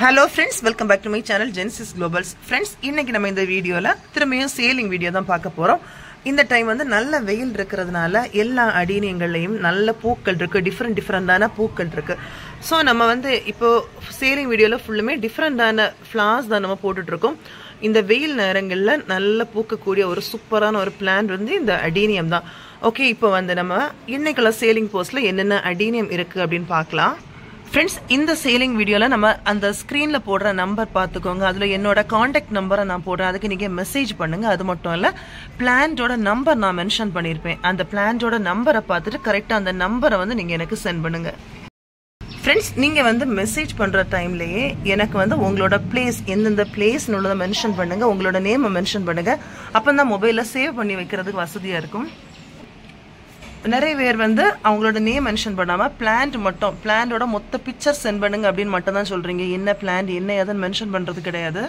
Hello friends, welcome back to my channel Genesis Globals. Friends, இன்னைக்கு நம்ம இந்த வீடியோல திரும்பியும் சேலிங் வீடியோ தான் பார்க்க போறோம். இந்த டைம் வந்து நல்ல வெயில் இருக்குறதுனால எல்லா அடினியங்களையும் நல்ல பூக்கள் இருக்கு, டிஃபரண்டான பூக்கள் இருக்கு. சோ நம்ம வந்து இப்போ சேலிங் வீடியோல ஃபுல்லுமே டிஃபரண்டான ஃப்ளவர்ஸ் தான் நம்ம போட்டுட்டு இருக்கோம். இந்த வெயில் நேரங்கள்ல நல்ல பூக்கக்கூடிய ஒரு சூப்பரான ஒரு பிளான்ட் வந்து இந்த அடினியம் தான். ஓகே, இப்போ வந்து நம்ம இன்னைக்குள்ள சேலிங் போஸ்ட்ல என்னென்ன அடினியம் இருக்கு அப்படின்னு பார்க்கலாம். Friends, in the sailing video la nama and the screen la podra number paathukonga adula ennoda contact number na podra adukku neenga message pannunga adu mattum illa plant oda number na mention pannirpen and the plant oda number paathitu correct and the number vandu neenga enakku send pannunga. Friends, neenga vandu message pandra time laye enakku vandu ungaloda place endha place nulla mention pannunga, ungaloda name mention pannunga, appo mobile la save panni vekiradhukku vasadiya irukum. நிறைய பேர் வந்து அவங்களோட name mention பண்ணாம plant மட்டும் பிளான்டோட மொத்த picture send பண்ணுங்க அப்படின்னு மட்டும் தான் சொல்றீங்க. என்ன பிளான்ட் என்ன ஏதுன்னு மென்ஷன் பண்றது கிடையாது.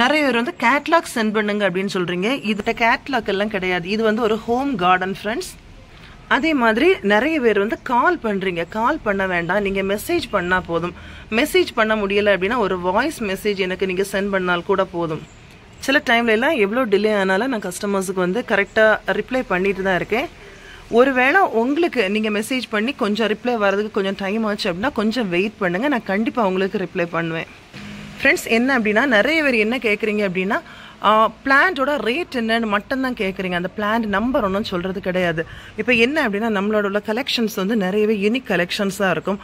நிறைய பேர் வந்து கேட்லாக் சென்ட் பண்ணுங்க அப்படின்னு சொல்றீங்க. இதுட்ட கேட்லாக் எல்லாம் கிடையாது. இது வந்து ஒரு ஹோம் கார்டன் ஃப்ரெண்ட்ஸ். அதே மாதிரி நிறைய பேர் வந்து கால் பண்றீங்க. கால் பண்ண வேண்டாம், நீங்க மெசேஜ் பண்ணா போதும். மெசேஜ் பண்ண முடியல அப்படின்னா ஒரு வாய்ஸ் மெசேஜ் எனக்கு நீங்க சென்ட் பண்ணால் கூட போதும். சில டைம்ல எல்லாம் எவ்வளோ டிலே ஆனாலும் நான் கஸ்டமர்ஸுக்கு வந்து கரெக்டா ரிப்ளை பண்ணிட்டு தான் இருக்கேன். ஒருவேளை உங்களுக்கு நீங்க மெசேஜ் பண்ணி கொஞ்சம் ரிப்ளை வரதுக்கு கொஞ்சம் டைம் ஆச்சு அப்படின்னா கொஞ்சம் வெயிட் பண்ணுங்க, நான் கண்டிப்பா உங்களுக்கு ரிப்ளை பண்ணுவேன். ஃப்ரெண்ட்ஸ், என்ன அப்படின்னா நிறைய பேர் என்ன கேட்குறீங்க அப்படின்னா பிளான்டோட ரேட் என்னன்னு மட்டும் தான் கேட்குறீங்க. அந்த பிளான்ட் நம்பர் ஒன்றும் சொல்றது கிடையாது. இப்போ என்ன அப்படின்னா நம்மளோட உள்ள கலெக்ஷன்ஸ் வந்து நிறையவே யூனிக் கலெக்ஷன்ஸாக இருக்கும்.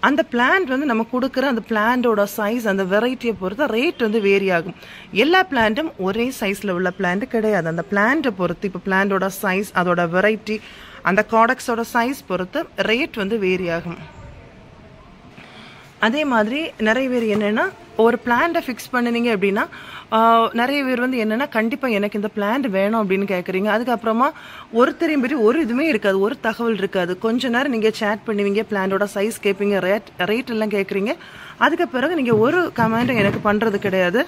அந்த பிளான்ட் வந்து நம்ம கொடுக்குற அந்த பிளான்டோட சைஸ் அந்த வெரைட்டியை பொறுத்து ரேட் வந்து வேரி ஆகும். எல்லா பிளான்ட்டும் ஒரே சைஸ்ல உள்ள பிளான்ட் கிடையாது. அந்த பிளான்ட்டை பொறுத்து இப்போ பிளான்டோட சைஸ் அதோட வெரைட்டி அந்த ப்ராடக்ட்ஸோட சைஸ் பொறுத்து ரேட் வந்து வேரி ஆகும். அதே மாதிரி நிறைய பேர் என்னன்னா ஒரு பிளான்ட்டை ஃபிக்ஸ் பண்ணினீங்க அப்படின்னா நிறைய பேர் வந்து என்னன்னா கண்டிப்பா எனக்கு இந்த பிளான்ட் வேணும் அப்படின்னு கேட்குறீங்க. அதுக்கப்புறமா ஒருத்தரையும் பற்றி ஒரு இதுவுமே இருக்காது, ஒரு தகவல் இருக்காது. கொஞ்ச நேரம் நீங்க சேட் பண்ணுவீங்க, பிளான்டோட சைஸ் கேட்பீங்க, ரேட் எல்லாம் கேட்குறீங்க. அதுக்கு பிறகு நீங்க ஒரு கமெண்ட்டும் எனக்கு பண்றது கிடையாது.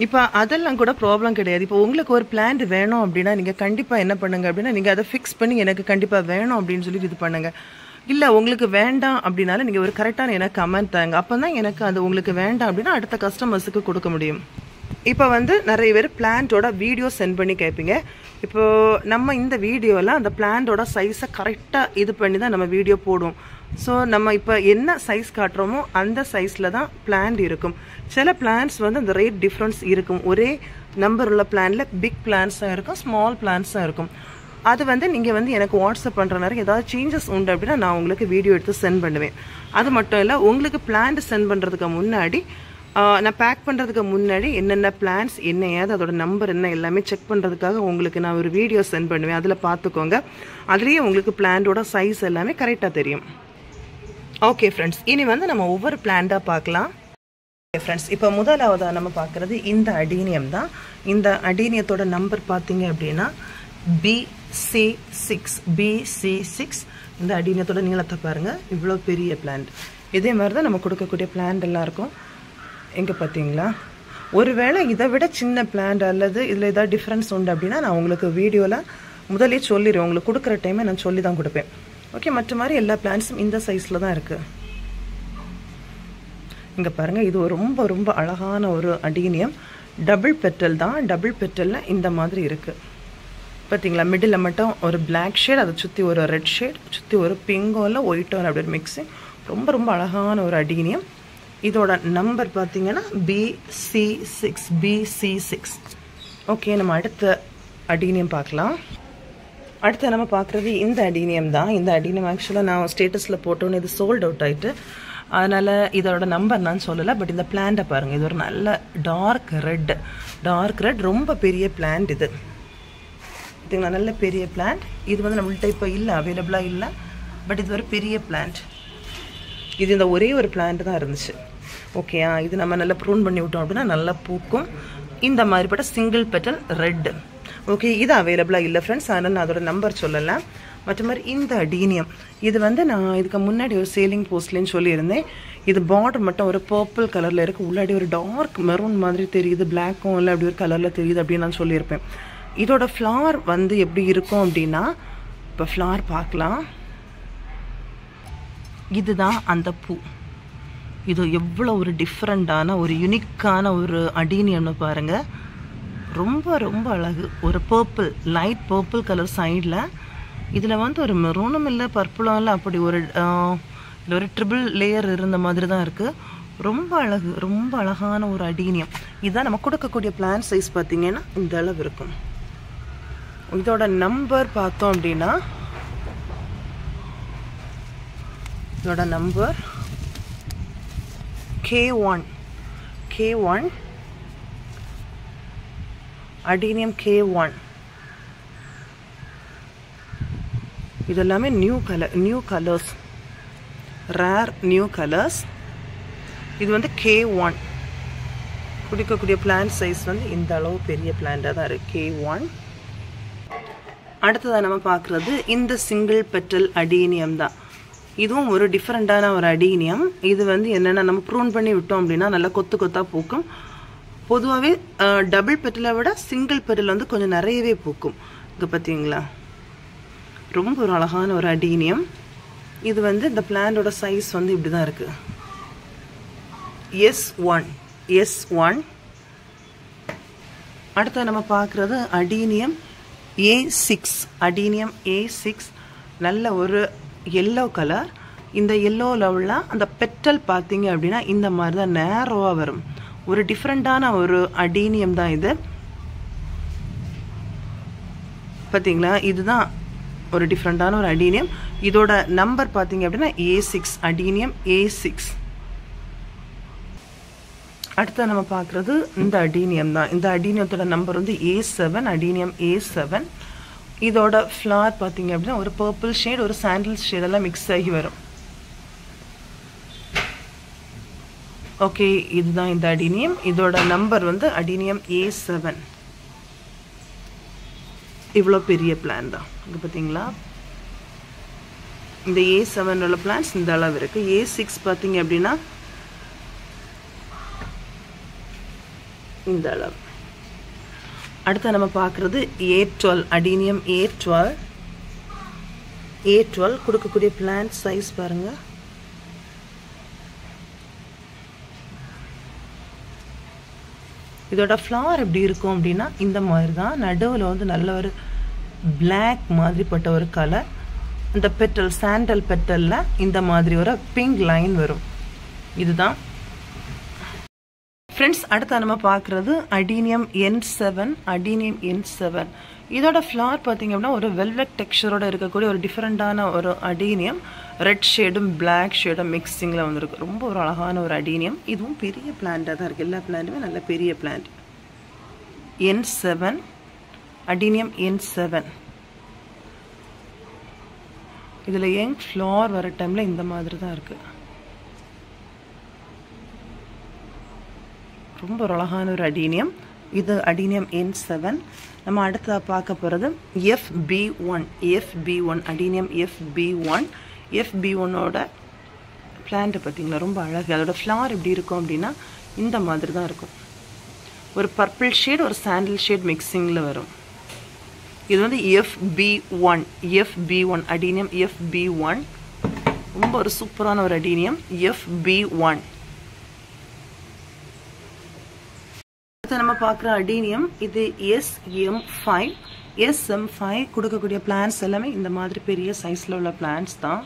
இப்போ அதெல்லாம் கூட ப்ராப்ளம் கிடையாது. இப்போ உங்களுக்கு ஒரு பிளான்ட் வேணும் அப்படின்னா நீங்க கண்டிப்பா என்ன பண்ணுங்க அப்படின்னா நீங்க அதை ஃபிக்ஸ் பண்ணி எனக்கு கண்டிப்பா வேணும் அப்படின்னு சொல்லி இது பண்ணுங்க. இல்ல உங்களுக்கு வேண்டாம் அப்படின்னாலும் நீங்க ஒரு கரெக்டான எனக்கு கமெண்ட் தாங்க. அப்பதான் எனக்கு அது உங்களுக்கு வேண்டாம் அப்படின்னா அடுத்த கஸ்டமர்ஸுக்கு கொடுக்க முடியும். இப்போ வந்து நிறைய பேர் பிளான்ட்டோட வீடியோ சென்ட் பண்ணி கேட்பீங்க. இப்போ நம்ம இந்த வீடியோல அந்த பிளான்ட்டோட சைஸை கரெக்டா இது பண்ணி தான் நம்ம வீடியோ போடுவோம். ஸோ நம்ம இப்போ என்ன சைஸ் காட்டுறோமோ அந்த சைஸ்ல தான் பிளான்ட் இருக்கும். சில பிளான்ட்ஸ் வந்து அந்த ரேட் டிஃப்ரென்ஸ் இருக்கும். ஒரே நம்பர் உள்ள பிளான்ட்ல பிக் பிளான்ட்ஸாக இருக்கும், ஸ்மால் பிளான்ட்ஸாக இருக்கும். அது வந்து நீங்கள் வந்து எனக்கு வாட்ஸ்அப் பண்ணுற நேரம் ஏதாவது சேஞ்சஸ் உண்டு அப்படின்னா நான் உங்களுக்கு வீடியோ எடுத்து சென்ட் பண்ணுவேன். அது மட்டும் இல்லை, உங்களுக்கு பிளான்ட் சென்ட் பண்ணுறதுக்கு முன்னாடி நான் பேக் பண்ணுறதுக்கு முன்னாடி என்னென்ன பிளான்ஸ் என்ன ஏது அதோட நம்பர் என்ன எல்லாமே செக் பண்ணுறதுக்காக உங்களுக்கு நான் ஒரு வீடியோ சென்ட் பண்ணுவேன். அதில் பார்த்துக்கோங்க. அதுலேயே உங்களுக்கு பிளான்ட்டோட சைஸ் எல்லாமே கரெக்டாக தெரியும். ஓகே ஃப்ரெண்ட்ஸ், இனி வந்து நம்ம ஒவ்வொரு பிளான்ட்டாக பார்க்கலாம். ஃப்ரெண்ட்ஸ், இப்போ முதலாவதாக நம்ம பார்க்குறது இந்த அடீனியம் தான். இந்த அடீனியத்தோட நம்பர் பார்த்தீங்க அப்படின்னா BC6 இந்த அடீனியத்தோட நீளத்தை பாருங்க, இவ்வளோ பெரிய பிளான்ட். இதே மாதிரி தான் நம்ம கொடுக்கக்கூடிய பிளான்ட் எல்லாம் இருக்கும். எங்கே பார்த்தீங்களா? ஒருவேளை இதை விட சின்ன பிளான்ட் அல்லது இதில் ஏதாவது டிஃப்ரென்ஸ் உண்டு அப்படின்னா நான் உங்களுக்கு வீடியோவில் முதலே சொல்லிடுவேன். உங்களுக்கு கொடுக்குற டைமை நான் சொல்லி தான் கொடுப்பேன். ஓகே, மற்ற மாதிரி எல்லா பிளான்ட்ஸும் இந்த சைஸில் தான் இருக்குது. இங்கே பாருங்கள், இது ரொம்ப ரொம்ப அழகான ஒரு அடீனியம். டபுள் பெட்டல் தான். டபுள் பெட்டலில் இந்த மாதிரி இருக்குது பார்த்தீங்களா? மிடில் மட்டும் ஒரு பிளாக் ஷேட், அதை சுற்றி ஒரு ரெட் ஷேட், சுற்றி ஒரு பிங்கோ இல்லை ஒயிட்டோ அப்படி ஒரு மிக்ஸிங். ரொம்ப ரொம்ப அழகான ஒரு அடீனியம். இதோட நம்பர் பார்த்தீங்கன்னா BC6. ஓகே, நம்ம அடுத்த அடீனியம் பார்க்கலாம். அடுத்து நம்ம பார்க்குறது இந்த அடீனியம் தான். இந்த அடீனியம் ஆக்சுவலாக நான் ஸ்டேட்டஸில் போட்டோன்னு இது சோல்ட் அவுட் ஆகிட்டு, அதனால் இதோட நம்பர் நான் சொல்லலை. பட் இந்த பிளான்ட்டை பாருங்கள், இது ஒரு நல்ல டார்க் ரெட் ரொம்ப பெரிய பிளான்ட். இது இதுங்களா நல்ல பெரிய பிளான்ட். இது வந்து நம்மள்கிட்ட இப்போ இல்லை, அவைலபிளாக இல்லை. பட் இது ஒரு பெரிய பிளான்ட். இது இந்த ஒரே ஒரு பிளான்ட் தான் இருந்துச்சு. ஓகேயா? இது நம்ம நல்லா ப்ரூன் பண்ணி விட்டோம் அப்படின்னா நல்லா பூக்கும். இந்த மாதிரிப்பட்ட சிங்கிள் பெட்டல் ரெட். ஓகே, இது அவைலபிளாக இல்லை ஃப்ரெண்ட்ஸ், அதனால் நான் அதோட நம்பர் சொல்லலை. மற்ற மாதிரி இந்த அடீனியம் இது வந்து நான் இதுக்கு முன்னாடி ஒரு சேலிங் போஸ்ட்லேன்னு சொல்லியிருந்தேன். இது பார்டர் மட்டும் ஒரு பர்பிள் கலரில் இருக்குது, உள்ளாடி ஒரு டார்க் மெரூன் மாதிரி தெரியுது, பிளாக்கும் இல்லை அப்படி ஒரு கலரில் தெரியுது அப்படின்னு நான் சொல்லியிருப்பேன். இதோட ஃப்ளவர் வந்து எப்படி இருக்கும் அப்படின்னா, இப்போ ஃப்ளவர் பார்க்கலாம். இதுதான் அந்த பூ. இது எவ்வளோ ஒரு டிஃப்ரெண்ட்டான ஒரு யூனிக்கான ஒரு அடீனியம்னு பாருங்கள். ரொம்ப ரொம்ப அழகு. ஒரு பர்பிள், லைட் பர்பிள் கலர் சைடில். இதில் வந்து ஒரு மெரூனும் இல்லை, பர்பிளும் இல்லை, அப்படி ஒரு ஒரு ட்ரிபிள் லேயர் இருந்த மாதிரி தான் இருக்குது. ரொம்ப அழகு, ரொம்ப அழகான ஒரு அடீனியம். இதுதான் நம்ம கொடுக்கக்கூடிய பிளான் சைஸ் பார்த்தீங்கன்னா இந்த அளவு இருக்கும். இதோட நம்பர் பார்த்தோம் அப்படின்னா இதோட நம்பர் K1 அடீனியம் K1. இதெல்லாமே new colours, rare new colours. இது வந்து K1 கொடுக்கக்கூடிய பிளான்ட் சைஸ் வந்து இந்த அளவு பெரிய பிளான்ட்டாக தான் இருக்குது, K1. அடுத்ததாக நம்ம பார்க்குறது இந்த சிங்கிள் பெட்டல் அடீனியம் தான். இதுவும் ஒரு டிஃப்ரெண்ட்டான ஒரு அடீனியம். இது வந்து என்னென்னா நம்ம ப்ரூன் பண்ணி விட்டோம் அப்படின்னா நல்லா கொத்து கொத்தாக பூக்கும். பொதுவாகவே டபுள் பெட்டலை விட சிங்கிள் பெட்டல் வந்து கொஞ்சம் நிறையவே பூக்கும். இங்கே பார்த்தீங்களா, ரொம்ப ஒரு அழகான ஒரு அடீனியம். இது வந்து இந்த பிளான்டோட சைஸ் வந்து இப்படி தான் இருக்குது, S1. அடுத்து நம்ம பார்க்குறது அடீனியம் A6. நல்ல ஒரு எல்லோ கலர். இந்த எல்லோவில் உள்ள அந்த பெட்டல் பார்த்தீங்க அப்படின்னா இந்த மாதிரி தான் நேரோவாக வரும். ஒரு டிஃப்ரெண்ட்டான ஒரு அடீனியம் தான் இது. பார்த்தீங்களா, இதுதான் ஒரு டிஃப்ரெண்ட்டான ஒரு அடீனியம். இதோட நம்பர் பார்த்தீங்க அப்படின்னா A6, அடீனியம் A6. அடுத்து நம்ம பார்க்குறது இந்த அடீனியம் தான். இந்த அடீனியத்தோட நம்பர் வந்து A7, அடீனியம் A7. இதோட ஃப்ளவர் பார்த்தீங்க அப்படின்னா ஒரு பர்பிள் ஷேட், ஒரு சாண்டில் ஷேட் எல்லாம் மிக்ஸ் ஆகி வரும். ஓகே, இதுதான் இந்த அடீனியம். இதோட நம்பர் வந்து அடீனியம் A7. இவ்வளோ பெரிய பிளான் தான். இங்கே பார்த்தீங்களா, இந்த A7 உள்ள பிளான்ஸ் இந்த அளவு இருக்குது. A6 பார்த்தீங்க அப்படின்னா இந்த அளவு. அடுத்து நம்ம பார்க்குறது A12, அடீனியம் A12 கொடுக்கக்கூடிய பிளான்ட் சைஸ் பாருங்கள். இதோட ஃப்ளவர் எப்படி இருக்கும் அப்படின்னா இந்த மாதிரி தான். நடுவில் வந்து நல்ல ஒரு பிளாக் மாதிரிப்பட்ட ஒரு கலர். இந்த பெட்டல், சாண்டல் பெட்டலில் இந்த மாதிரி ஒரு பிங்க் லைன் வரும். இதுதான் ஃப்ரெண்ட்ஸ். அடுத்து நம்ம பார்க்குறது அடீனியம் N7. இதோட ஃப்ளவர் பார்த்தீங்க அப்படின்னா ஒரு வெல்வெட் டெக்ஸ்சரோட இருக்கக்கூடிய ஒரு டிஃப்ரெண்ட்டான ஒரு அடீனியம். ரெட் ஷேடும் பிளாக் ஷேடும் மிக்சிங்கில் வந்துருக்கு. ரொம்ப ஒரு அழகான ஒரு அடீனியம். இதுவும் பெரிய பிளான்ட்டாக தான் இருக்குது. எல்லா பிளான்ட்டுமே நல்ல பெரிய பிளான்ட். N7, adenium N7. இதில் யங் ஃப்ளவர் வர டைமில் இந்த மாதிரி தான் இருக்குது. ரொம்ப ஒரு அழகான ஒரு அடீனியம். இது அடீனியம் N7. நம்ம அடுத்ததாக பார்க்க போகிறது FB1, அடீனியம் FB1ஓட பிளான்ட் பார்த்தீங்களா, ரொம்ப அழகு. அதோட ஃப்ளவர் எப்படி இருக்கும் அப்படின்னா இந்த மாதிரி தான் இருக்கும். ஒரு பர்பிள் ஷேட், ஒரு சாண்டில் ஷேட் மிக்சிங்கில் வரும். இது வந்து FB1, அடீனியம் FB1. ரொம்ப ஒரு சூப்பரான ஒரு அடீனியம் FB1. நம்ம பார்க்குற அடீனியம் இது SM5 கொடுக்கக்கூடிய பிளான்ஸ் எல்லாமே இந்த மாதிரி பெரிய சைஸில் உள்ள பிளான்ஸ் தான்.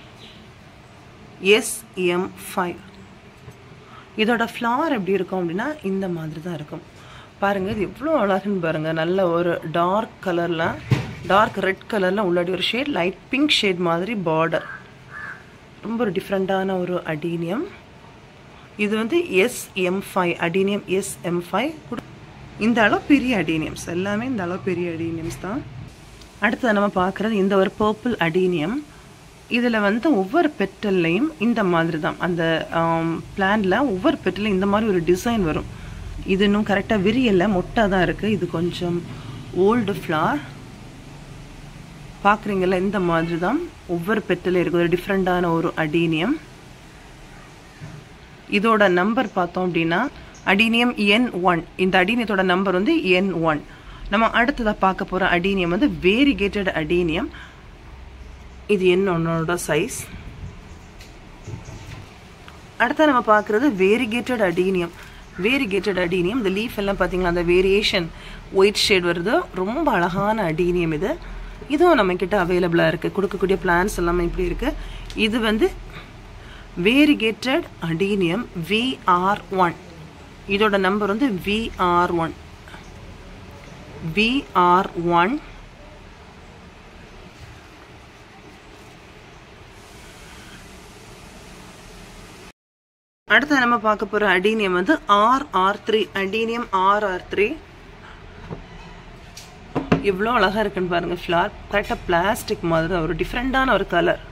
SM5 இதோட ஃப்ளவர் எப்படி இருக்கும் அப்படின்னா இந்த மாதிரி தான் இருக்கும். பாருங்கள், இது எவ்வளோ அழகுன்னு பாருங்கள். நல்ல ஒரு டார்க் ரெட் கலரில் உள்ளாடி ஒரு ஷேட், லைட் பிங்க் ஷேட் மாதிரி பார்டர். ரொம்ப ஒரு டிஃப்ரெண்ட்டான ஒரு அடீனியம். இது வந்து SM5, அடீனியம் SM5. இந்த அளவு பெரிய அடீனியம்ஸ் எல்லாமே இந்த அளவு பெரிய அடீனியம்ஸ் தான். அடுத்து நம்ம பார்க்குறது இந்த ஒரு பர்பிள் அடீனியம். இதில் வந்து ஒவ்வொரு பெட்டல்லையும் இந்த மாதிரி தான். அந்த பிளான்ல ஒவ்வொரு பெட்டல்லையும் இந்த மாதிரி ஒரு டிசைன் வரும். இது இன்னும் கரெக்டாக விரியல்ல, மொட்டாக தான் இருக்குது. இது கொஞ்சம் ஓல்டு ஃப்ளவர். பார்க்குறீங்களா, இந்த மாதிரி தான் ஒவ்வொரு பெட்டலும் இருக்குது. ஒரு டிஃப்ரெண்ட்டான ஒரு அடீனியம். இதோட நம்பர் பார்த்தோம் அப்படின்னா அடீனியம் N1. இந்த அடீனியத்தோட நம்பர் வந்து N1. நம்ம அடுத்ததாக பார்க்க போகிற அடீனியம் வந்து வேரிகேட்டட் அடீனியம். இது N1ஓட சைஸ். அடுத்து நம்ம பார்க்குறது வேரிகேட்டட் அடீனியம். வேரிகேட்டட் அடீனியம், இந்த லீஃப் எல்லாம் பார்த்தீங்களா அந்த வேரியேஷன் ஒயிட் ஷேட் வருது, ரொம்ப அழகான அடீனியம் இது. இதுவும் நம்மக்கிட்ட அவைலபிளாக இருக்குது. கொடுக்கக்கூடிய பிளான்ஸ் எல்லாமே இப்படி இருக்குது. இது வந்து வேரிகேட்டட் அடீனியம் VR1. இதோட நம்பர் வந்து VR1. VR1. அடுத்து நம்ம பார்க்க போற அடீனியம் வந்து RR3. அடீனியம் RR3 இவ்வளோ அழகா இருக்குன்னு பாருங்க. ஃப்ளார் கரெக்டாக பிளாஸ்டிக் மாதிரி ஒரு டிஃப்ரெண்டான ஒரு கலர்.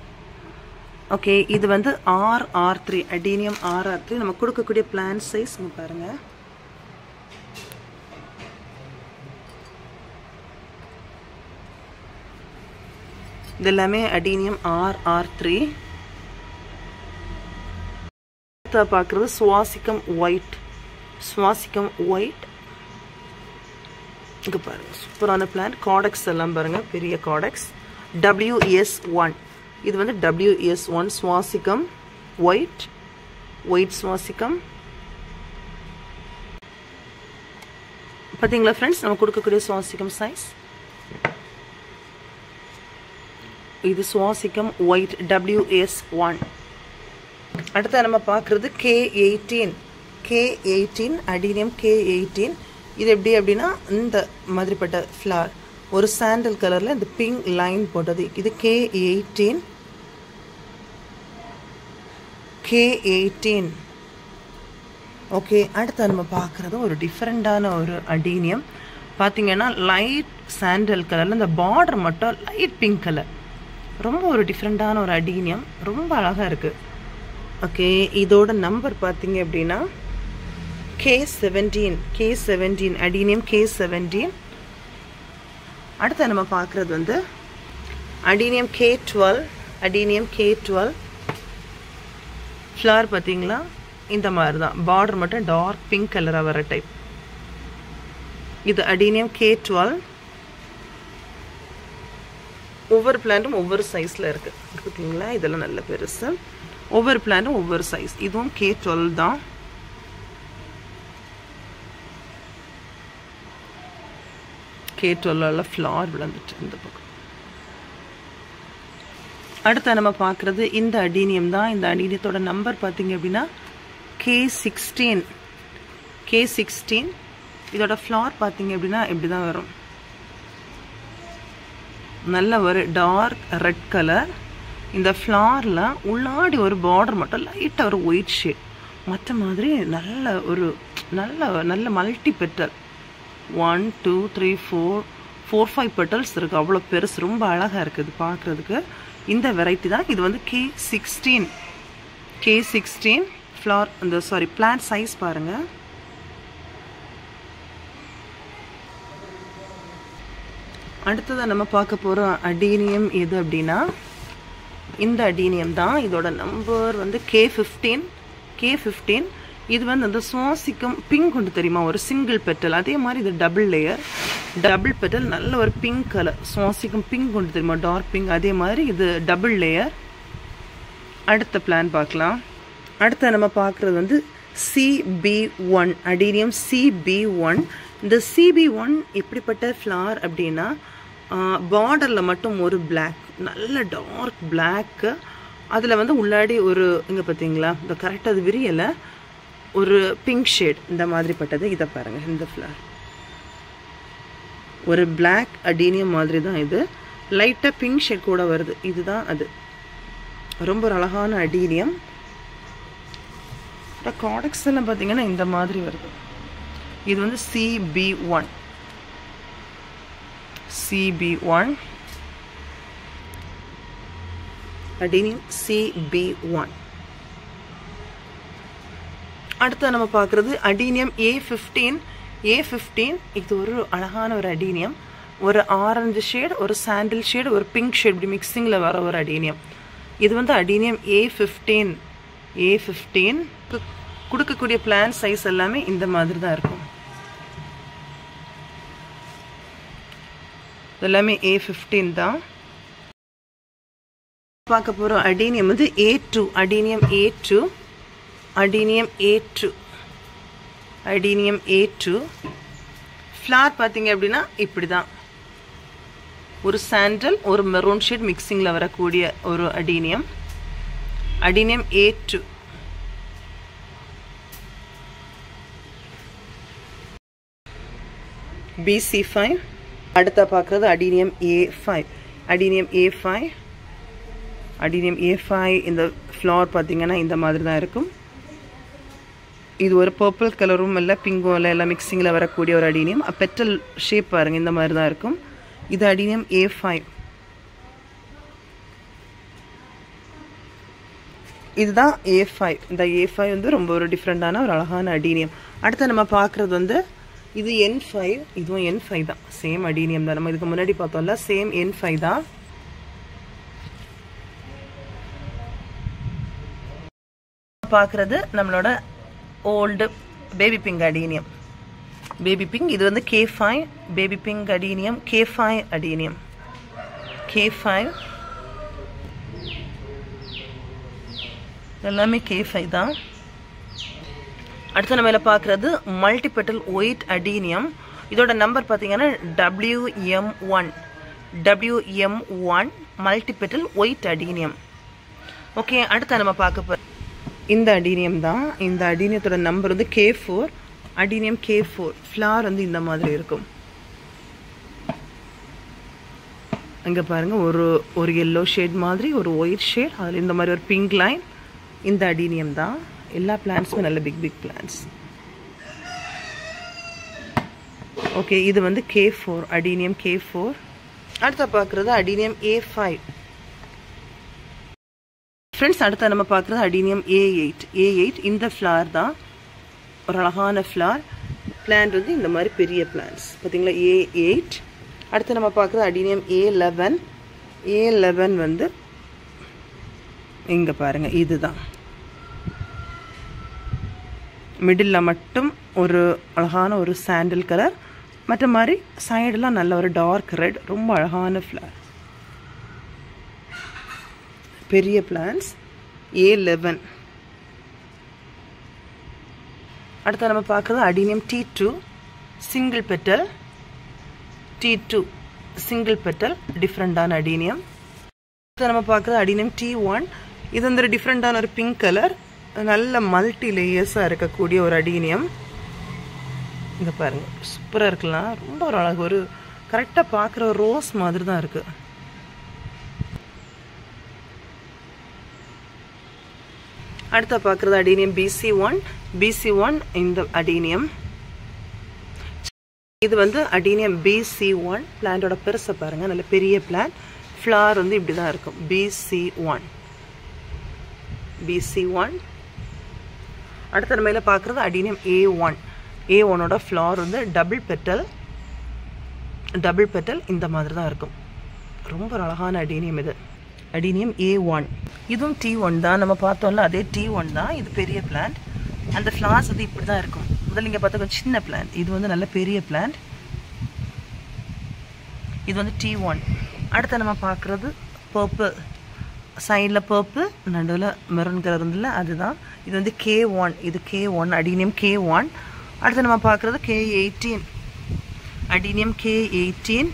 ஓகே, இது வந்து RR3 அடீனியம் RR3. நம்ம கொடுக்கக்கூடிய பிளான்ட் சைஸ் பாருங்க. இது எல்லாமே அடீனியம் RR3. பார்க்குறது சுவாசிக்கம் ஒயிட். சுவாசிக்கம் ஒயிட் இங்கே பாருங்கள், சூப்பரான பிளான். காடெக்ஸ் எல்லாம் பாருங்கள், பெரிய காடெக்ஸ். WS1. இது வந்து WS1 சுவாசிக்கம் ஒயிட். ஒயிட் சுவாசிக்கம் பார்த்தீங்களா ஃப்ரெண்ட்ஸ், நம்ம கொடுக்கக்கூடிய சுவாசிக்கம் சைஸ் இது. சுவாசிக்கம் ஒயிட் WS1. அடுத்து நம்ம பார்க்குறது K18. K18 adenium K18. இது எப்படி அப்படின்னா இந்த மாதிரிப்பட்ட ஃப்ளார், ஒரு சாண்டல் கலரில் இந்த பிங்க் லைன் போட்டது. இது K18. K18. ஓகே, அடுத்து நம்ம பார்க்குறது ஒரு டிஃப்ரெண்டான ஒரு அடீனியம். பார்த்தீங்கன்னா லைட் சாண்டல் கலரில் இந்த பார்டர் மட்டும் லைட் பிங்க் கலர். ரொம்ப ஒரு டிஃப்ரெண்டான ஒரு அடீனியம், ரொம்ப அழகாக இருக்குது. ஓகே, இதோட நம்பர் பார்த்தீங்க அப்படின்னா K17. K17 adenium K17. அடுத்து நம்ம பார்க்குறது வந்து adenium K12. Adenium K12. Flower பார்த்தீங்களா இந்த மாதிரி தான், பார்டர் மட்டும் டார்க் பிங்க் கலராக வர டைப். இது அடீனியம் K12. ஒவ்வொரு பிளான்ட்டும் ஒவ்வொரு சைஸில் இருக்குது பார்த்தீங்களா. இதெல்லாம் நல்ல பெருசு. ஒவ்வொரு பிளான்ட்டும் ஒவ்வொரு சைஸ். இதுவும் K12 தான். K12 ஃப்ளார் விழுந்துட்டு இந்த பக்கம். அடுத்து நம்ம பார்க்குறது இந்த அடீனியம் தான். இந்த அடீனியத்தோட நம்பர் பார்த்தீங்க அப்படின்னா K16. K16. இதோட ஃப்ளார் பார்த்தீங்க அப்படின்னா இப்படி தான் வரும். நல்ல ஒரு டார்க் ரெட் கலர். இந்த ஃப்ளாரில் உள்ளாடி ஒரு பார்டர் மட்டும் லைட்டாக ஒரு ஒயிட் ஷேட். மற்ற மாதிரி நல்ல மல்டி பெட்டல். 1 2 3 4 5 பெட்டல்ஸ் இருக்குது. அவ்வளோ பெருசு, ரொம்ப அழகாக இருக்குது பார்க்குறதுக்கு. இந்த வெரைட்டி தான். இது வந்து K16. K16 ஃப்ளார் இந்த பிளான்ட் சைஸ் பாருங்கள். அடுத்ததாக நம்ம பார்க்க போகிற அடீனியம் எது அப்படின்னா இந்த அடீனியம் தான். இதோட நம்பர் வந்து K15. K15. இது வந்து அந்த சுவாசிக்கம் பிங்க் ஒன்று தெரியுமா, ஒரு சிங்கிள் பெட்டல். அதே மாதிரி இது டபுள் லேயர், டபுள் பெட்டல், நல்ல ஒரு பிங்க் கலர். சுவாசிக்கம் பிங்க் ஒன்று தெரியுமா, டார்க் பிங்க். அதே மாதிரி இது டபுள் லேயர். அடுத்த பிளான் பார்க்கலாம். அடுத்த நம்ம பார்க்குறது வந்து CB1 அடீனியம் CB1. இந்த CB1 எப்படிப்பட்ட ஃப்ளார் அப்படின்னா பார்டரில் மட்டும் ஒரு பிளாக், நல்ல டார்க் பிளாக்கு. அதில் வந்து உள்ளாடி ஒரு இங்கே பார்த்தீங்களா இந்த கரெக்டாக அது விரியலை, ஒரு பிங்க் ஷேட் இந்த மாதிரிப்பட்டது. இதை பாருங்கள், இந்த ஃப்ளார் ஒரு பிளாக் அடீனியம் மாதிரி தான். இது லைட்டாக பிங்க் ஷேட் கூட வருது. இதுதான் அது. ரொம்ப ஒரு அழகான அடீனியம். காடெக்ஸ் எல்லாம் பார்த்தீங்கன்னா இந்த மாதிரி வருது. இது வந்து CB1. CB1 adenium CB1. அடுத்து நம்ம பார்க்குறது அடீனியம் A15. A15 இது ஒரு அழகான ஒரு அடீனியம். ஒரு ஆரஞ்சு ஷேட், ஒரு சாண்டில் ஷேட், ஒரு பிங்க் ஷேட், இப்படி மிக்சிங்கில் வர ஒரு அடீனியம். இது வந்து அடீனியம் A15. A15 கொடுக்கக்கூடிய பிளான் சைஸ் எல்லாமே இந்த மாதிரி தான் இருக்கும். எல்லாமே A15 தான். பார்க்க போகிறோம் அடீனியம் வந்து A2. Adenium A2. Adenium A2. Adenium A2 flower பார்த்தீங்க அப்படின்னா இப்படி தான், ஒரு சாண்டல் ஒரு மெரூன் ஷேட் மிக்சிங்கில் வரக்கூடிய ஒரு அடீனியம். Adenium A2. BC5. அடுத்த பார்க்குறது adenium A5. Adenium A5. Adenium A5 இந்த ஃப்ளவர் பார்த்தீங்கன்னா இந்த மாதிரி தான் இருக்கும். இது ஒரு பர்பிள் கலரும் இல்லை பிங்கும் இல்லை எல்லாம் மிக்சிங்கில் வரக்கூடிய ஒரு அடீனியம். பெட்டல் ஷேப் பாருங்கள் இந்த மாதிரி தான் இருக்கும். இது அடீனியம் A5. இதுதான் A5. இந்த A5 வந்து ரொம்ப ஒரு டிஃப்ரெண்டான ஒரு அழகான அடீனியம். அடுத்து நம்ம பார்க்குறது வந்து இது N5. இதுவும் N5 தான், சேம் அடீனியம் தான். நம்ம இதுக்கு முன்னாடி பார்த்தோம்ல சேம் N5 தான். பார்க்குறது நம்மளோட old baby pink adenium. Baby pink இது வந்து K5. Baby pink adenium K5 adenium. K5 எல்லாமே K5 தான். அடுத்து நம்ம இதில் பார்க்குறது மல்டிபெட்டல் ஒயிட் அடீனியம். இதோட நம்பர் பார்த்தீங்கன்னா WM1. WM1 multipetal white adenium. Okay, அடுத்து நம்ம பார்க்க இந்த அடீனியம் தான். இந்த அடீனியத்தோட நம்பர் வந்து K4. அடீனியம் K4 ஃப்ளார் வந்து இந்த மாதிரி இருக்கும். அங்கே பாருங்கள் ஒரு எல்லோ ஷேட் மாதிரி ஒரு ஒயிட் ஷேட், அதில் இந்த மாதிரி ஒரு பிங்க் லைன். இந்த அடீனியம் தான். எல்லா பிளான்ட்ஸுமே நல்ல பிக் பிக் பிளான்ட்ஸ். ஓகே, இது வந்து K4 அடீனியம் K4. அடுத்த பார்க்குறது அடீனியம் A5. ஃப்ரெண்ட்ஸ் அடுத்த நம்ம பார்க்குறது அடீனியம் A8. A8 இந்த ஃப்ளார் தான், ஒரு அழகான ஃப்ளார். பிளான்ட் வந்து இந்த மாதிரி பெரிய பிளான்ட்ஸ் பார்த்தீங்களா, A8. அடுத்து நம்ம பார்க்குறது அடீனியம் A11. A11 வந்து இங்கே பாருங்கள் இதுதான். மிடில் மட்டும் ஒரு அழகான ஒரு சாண்டல் கலர், மற்ற மாதிரி சைடெலாம் நல்ல ஒரு டார்க் ரெட், ரொம்ப அழகான ஃப்ளார். பெரிய பிளான்ஸ் A11. அடுத்து நம்ம பார்க்குறது adenium T2 single petal. T2 single petal டிஃப்ரெண்டான அடீனியம். அடுத்து நம்ம பார்க்குறது அடீனியம் T1. இது வந்து ஒரு டிஃப்ரெண்டான ஒரு பிங்க் கலர், நல்ல மல்டி லேயர்ஸாக இருக்கக்கூடிய ஒரு அடீனியம். இங்கே பாருங்கள் சூப்பராக இருக்கலாம், ரொம்ப ஒரு அழகு, ஒரு கரெக்டாக பார்க்குற ஒரு ரோஸ் மாதிரி தான் இருக்குது. அடுத்த பார்க்குறது அடீனியம் BC1. BC1 இந்த அடீனியம். இது வந்து அடீனியம் BC1. பிளான்டோட பெருசை பாருங்கள், நல்ல பெரிய பிளான்ட். ஃப்ளார் வந்து இப்படி தான் இருக்கும். BC1. BC1. அடுத்த நம்ம இதில் பார்க்குறது அடீனியம் A1. A1ஓட ஃப்ளார் வந்து டபுள் பெட்டல் இந்த மாதிரி தான் இருக்கும். ரொம்ப ஒரு அழகான அடீனியம் இது. Adenium A1. இதுவும் T1 தான், நம்ம பார்த்தோம்ல அதே T1 தான். இது பெரிய பிளான்ட். அந்த ஃப்ளார்ஸ் வந்து இப்படி தான் இருக்கும். முதல்ல இங்கே பார்த்தா கொஞ்சம் சின்ன பிளான்ட், இது வந்து நல்ல பெரிய பிளான்ட். இது வந்து T1. அடுத்து நம்ம பார்க்குறது பர்பிள். சைடில் பர்பிள், நடுவில் மெரூன் கலர் இருந்தில்ல அதுதான். இது வந்து K1. இது K1 அடீனியம் K1. அடுத்து நம்ம பார்க்குறது K18. Adenium K18.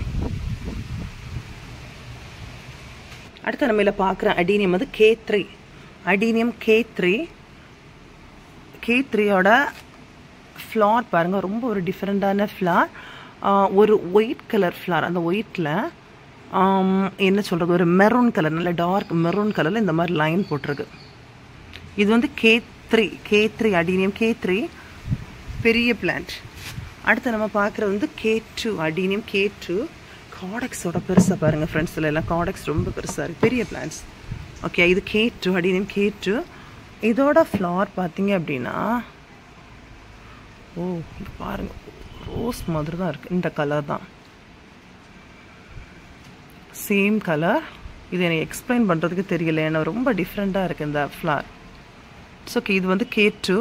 அடுத்து நம்ம இதில் பார்க்குற அடீனியம் வந்து K3. Adenium K3. K3ஓட ஃப்ளார் பாருங்கள், ரொம்ப ஒரு டிஃப்ரெண்டான ஃப்ளார். ஒரு ஒயிட் கலர் ஃப்ளார். அந்த ஒயிட்டில் என்ன சொல்கிறது, ஒரு மெரூன் கலர், நல்ல டார்க் மெரூன் கலரில் இந்த மாதிரி லைன் போட்டிருக்கு. இது வந்து K3 அடீனியம் K3 பெரிய பிளான்ட். அடுத்து நம்ம பார்க்குறது வந்து K2 அடீனியம் K2. காடெக்ஸோட பெருசாக பாருங்கள் ஃப்ரெண்ட்ஸ், எல்லாம் காடெக்ஸ் ரொம்ப பெருசாக இருக்குது, பெரிய பிளான்ட்ஸ். ஓகே, இது K2 அடீனியம் K2. இதோட ஃப்ளார் பார்த்தீங்க அப்படின்னா இது பாருங்கள் ரோஸ் மாதிரி தான் இருக்குது. இந்த கலர் தான், சேம் கலர். இது எனக்கு எக்ஸ்பிளைன் பண்ணுறதுக்கு தெரியல, ஏன்னா ரொம்ப டிஃப்ரெண்ட்டாக இருக்குது இந்த ஃப்ளார். ஓகே, இது வந்து K2.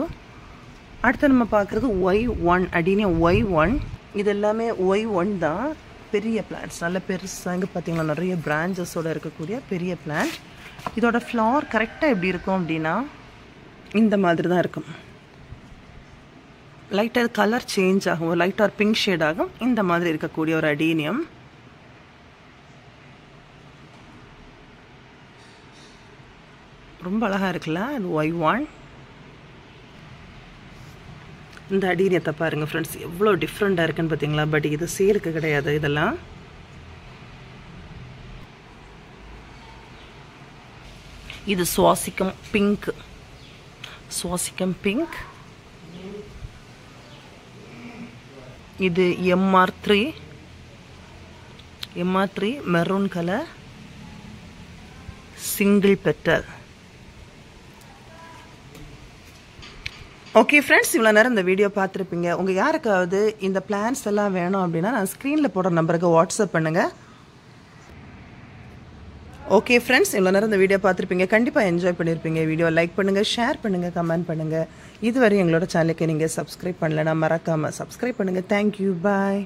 அடுத்து நம்ம பார்க்குறது Y1 அடீனியம் Y1. இது எல்லாமே Y1 தான், பெரிய பிளான்ட்ஸ், நல்ல பெருசாக. இங்கே பார்த்தீங்கன்னா நிறைய பிரான்ச்சஸோடு இருக்கக்கூடிய பெரிய பிளான்ட். இதோட ஃப்ளார் கரெக்டாக எப்படி இருக்கும் அப்படின்னா இந்த மாதிரி தான் இருக்கும். லைட்டாக கலர் சேஞ்ச் ஆகும், லைட்டாக பிங்க் ஷேட் ஆகும். இந்த மாதிரி இருக்கக்கூடிய ஒரு அடீனியம். ரொம்ப அழகாக இருக்குல்ல, அது Y1. இந்த அடீனியத்தை பாருங்கள் ஃப்ரெண்ட்ஸ், எவ்வளோ டிஃப்ரெண்ட்டாக இருக்குன்னு பார்த்தீங்களா. பட் இது சேலுக்கு கிடையாது. இதெல்லாம் இது சுவாசிக்கம் பிங்க், சுவாசிக்கம் பிங்க். இது MR3 maroon colour, single petal. Okay friends, இவ்வளோ நேரம் இந்த வீடியோ பார்த்துருப்பீங்க. உங்கள் யாருக்காவது இந்த பிளான்ஸ் எல்லாம் வேணும் அப்படின்னா நான் ஸ்க்ரீனில் போடுற நம்பருக்கு வாட்ஸ்அப் பண்ணுங்கள். ஓகே ஃப்ரெண்ட்ஸ், இவ்வளோ நேரம் இந்த வீடியோ பார்த்துருப்பீங்க. கண்டிப்பாக என்ஜாய் பண்ணியிருப்பீங்க. வீடியோ லைக் பண்ணுங்கள், ஷேர் பண்ணுங்கள், கமெண்ட் பண்ணுங்கள். இதுவரை எங்களோட சேனலுக்கு நீங்கள் சப்ஸ்கிரைப் பண்ணலைன்னா மறக்காமல் சப்ஸ்கிரைப் பண்ணுங்கள். தேங்க்யூ, பாய்.